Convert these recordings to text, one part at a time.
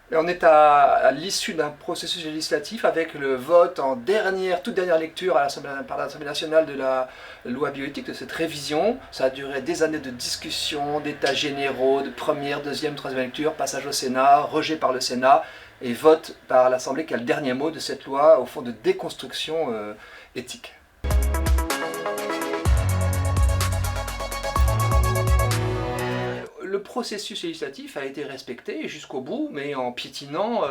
Et on est à l'issue d'un processus législatif avec le vote en toute dernière lecture par l'Assemblée nationale de la loi bioéthique, de cette révision. Ça a duré des années de discussions, d'états généraux, de première, deuxième, troisième lecture, passage au Sénat, rejet par le Sénat et vote par l'Assemblée qui a le dernier mot de cette loi, au fond, de déconstruction éthique. Le processus législatif a été respecté jusqu'au bout, mais en piétinant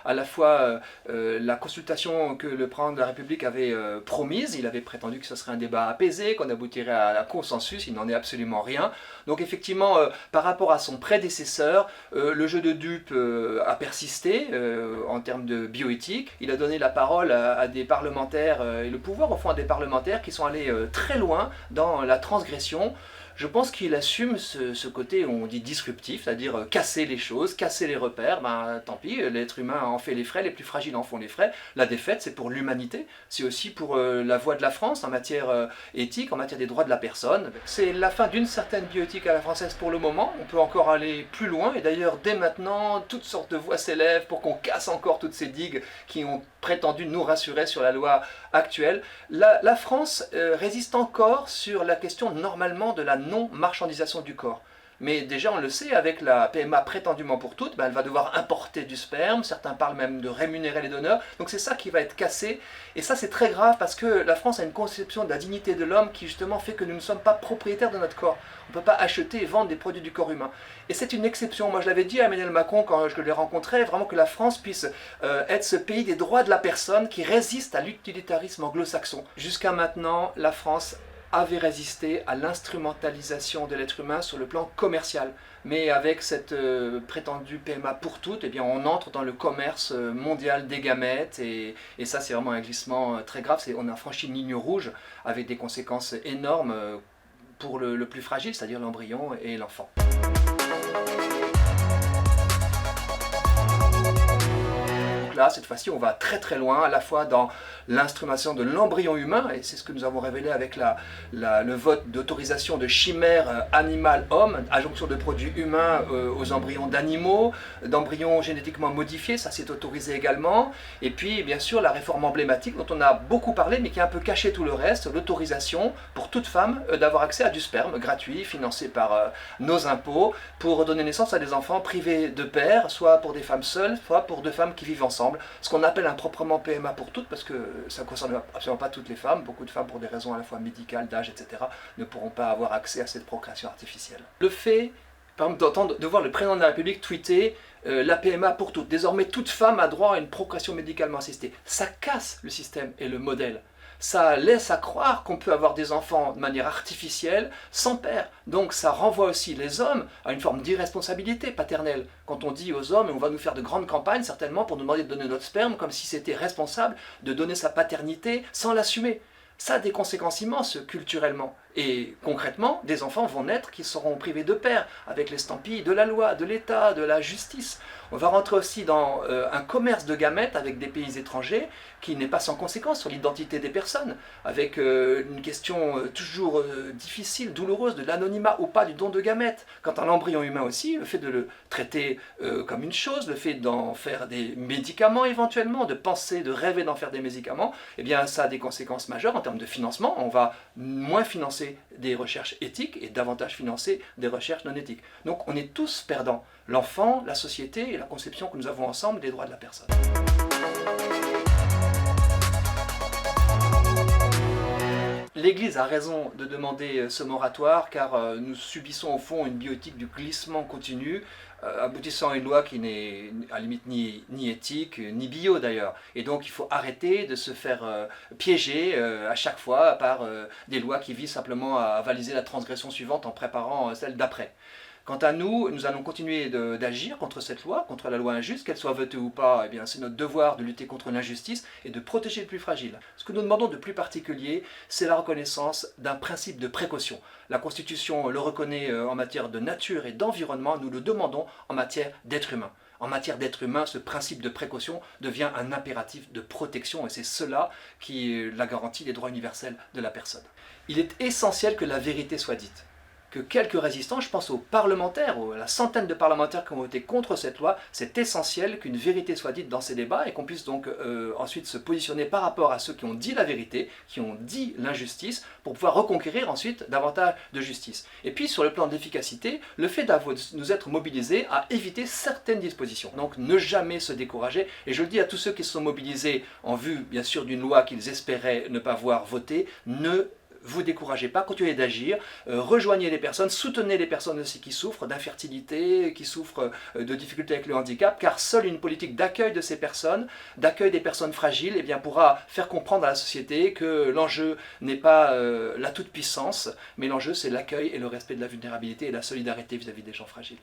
à la fois la consultation que le président de la République avait promise. Il avait prétendu que ce serait un débat apaisé, qu'on aboutirait à un consensus. Il n'en est absolument rien. Donc effectivement, par rapport à son prédécesseur, le jeu de dupes a persisté en termes de bioéthique. Il a donné la parole à des parlementaires et le pouvoir au fond à des parlementaires qui sont allés très loin dans la transgression. Je pense qu'il assume ce côté, on dit disruptif, c'est-à-dire casser les choses, casser les repères. Ben, tant pis, l'être humain en fait les frais, les plus fragiles en font les frais. La défaite, c'est pour l'humanité, c'est aussi pour la voix de la France en matière éthique, en matière des droits de la personne. C'est la fin d'une certaine bioéthique à la française pour le moment. On peut encore aller plus loin, et d'ailleurs, dès maintenant, toutes sortes de voix s'élèvent pour qu'on casse encore toutes ces digues qui ont prétendu nous rassurer sur la loi actuelle. La France résiste encore sur la question normalement de la non-marchandisation du corps. Mais déjà, on le sait, avec la PMA prétendument pour toutes, elle va devoir importer du sperme, certains parlent même de rémunérer les donneurs, donc c'est ça qui va être cassé, et ça c'est très grave parce que la France a une conception de la dignité de l'homme qui justement fait que nous ne sommes pas propriétaires de notre corps. On ne peut pas acheter et vendre des produits du corps humain. Et c'est une exception, moi je l'avais dit à Emmanuel Macron quand je l'ai rencontré, vraiment que la France puisse être ce pays des droits de la personne qui résiste à l'utilitarisme anglo-saxon. Jusqu'à maintenant, la France avait résisté à l'instrumentalisation de l'être humain sur le plan commercial. Mais avec cette prétendue PMA pour toutes, eh bien, on entre dans le commerce mondial des gamètes et ça c'est vraiment un glissement très grave. On a franchi une ligne rouge avec des conséquences énormes pour le plus fragile, c'est-à-dire l'embryon et l'enfant. Là, cette fois-ci, on va très très loin, à la fois dans l'instrumentation de l'embryon humain, et c'est ce que nous avons révélé avec le vote d'autorisation de chimères animales-hommes, adjonction de produits humains aux embryons d'animaux, d'embryons génétiquement modifiés, ça c'est autorisé également, et puis bien sûr la réforme emblématique dont on a beaucoup parlé, mais qui a un peu caché tout le reste, l'autorisation pour toute femme d'avoir accès à du sperme gratuit, financé par nos impôts, pour donner naissance à des enfants privés de père, soit pour des femmes seules, soit pour deux femmes qui vivent ensemble. Ce qu'on appelle improprement PMA pour toutes, parce que ça ne concerne absolument pas toutes les femmes. Beaucoup de femmes, pour des raisons à la fois médicales, d'âge, etc., ne pourront pas avoir accès à cette procréation artificielle. Le fait, par exemple, de voir le président de la République tweeter la PMA pour toutes. Désormais, toute femme a droit à une procréation médicalement assistée. Ça casse le système et le modèle. Ça laisse à croire qu'on peut avoir des enfants de manière artificielle, sans père. Donc ça renvoie aussi les hommes à une forme d'irresponsabilité paternelle. Quand on dit aux hommes, on va nous faire de grandes campagnes certainement pour nous demander de donner notre sperme, comme si c'était responsable de donner sa paternité sans l'assumer. Ça a des conséquences immenses culturellement. Et concrètement, des enfants vont naître qui seront privés de père, avec l'estampille de la loi, de l'État, de la justice. On va rentrer aussi dans un commerce de gamètes avec des pays étrangers qui n'est pas sans conséquence sur l'identité des personnes, avec une question toujours difficile, douloureuse, de l'anonymat ou pas du don de gamètes. Quant à l'embryon humain aussi, le fait de le traiter comme une chose, le fait d'en faire des médicaments éventuellement, de penser, de rêver d'en faire des médicaments, eh bien ça a des conséquences majeures en termes de financement. On va moins financer des recherches éthiques et davantage financer des recherches non éthiques. Donc on est tous perdants, l'enfant, la société et la conception que nous avons ensemble des droits de la personne. L'Église a raison de demander ce moratoire car nous subissons au fond une bioéthique du glissement continu, aboutissant à une loi qui n'est à la limite ni éthique, ni bio d'ailleurs. Et donc il faut arrêter de se faire piéger à chaque fois par des lois qui visent simplement à avaliser la transgression suivante en préparant celle d'après. Quant à nous, nous allons continuer d'agir contre cette loi, contre la loi injuste, qu'elle soit votée ou pas. Eh bien, c'est notre devoir de lutter contre l'injustice et de protéger les plus fragiles. Ce que nous demandons de plus particulier, c'est la reconnaissance d'un principe de précaution. La Constitution le reconnaît en matière de nature et d'environnement, nous le demandons en matière d'être humain. En matière d'être humain, ce principe de précaution devient un impératif de protection et c'est cela qui la garantie des droits universels de la personne. Il est essentiel que la vérité soit dite. que quelques résistants, je pense aux parlementaires, à la centaine de parlementaires qui ont voté contre cette loi, c'est essentiel qu'une vérité soit dite dans ces débats et qu'on puisse donc ensuite se positionner par rapport à ceux qui ont dit la vérité, qui ont dit l'injustice, pour pouvoir reconquérir ensuite davantage de justice. Et puis sur le plan de l'efficacité, le fait de nous être mobilisés à éviter certaines dispositions. Donc ne jamais se décourager, et je le dis à tous ceux qui se sont mobilisés en vue bien sûr d'une loi qu'ils espéraient ne pas voir voter, ne vous découragez pas, continuez d'agir, rejoignez les personnes, soutenez les personnes aussi qui souffrent d'infertilité, qui souffrent de difficultés avec le handicap, car seule une politique d'accueil de ces personnes, d'accueil des personnes fragiles, eh bien, pourra faire comprendre à la société que l'enjeu n'est pas la toute-puissance, mais l'enjeu c'est l'accueil et le respect de la vulnérabilité et la solidarité vis-à-vis des gens fragiles.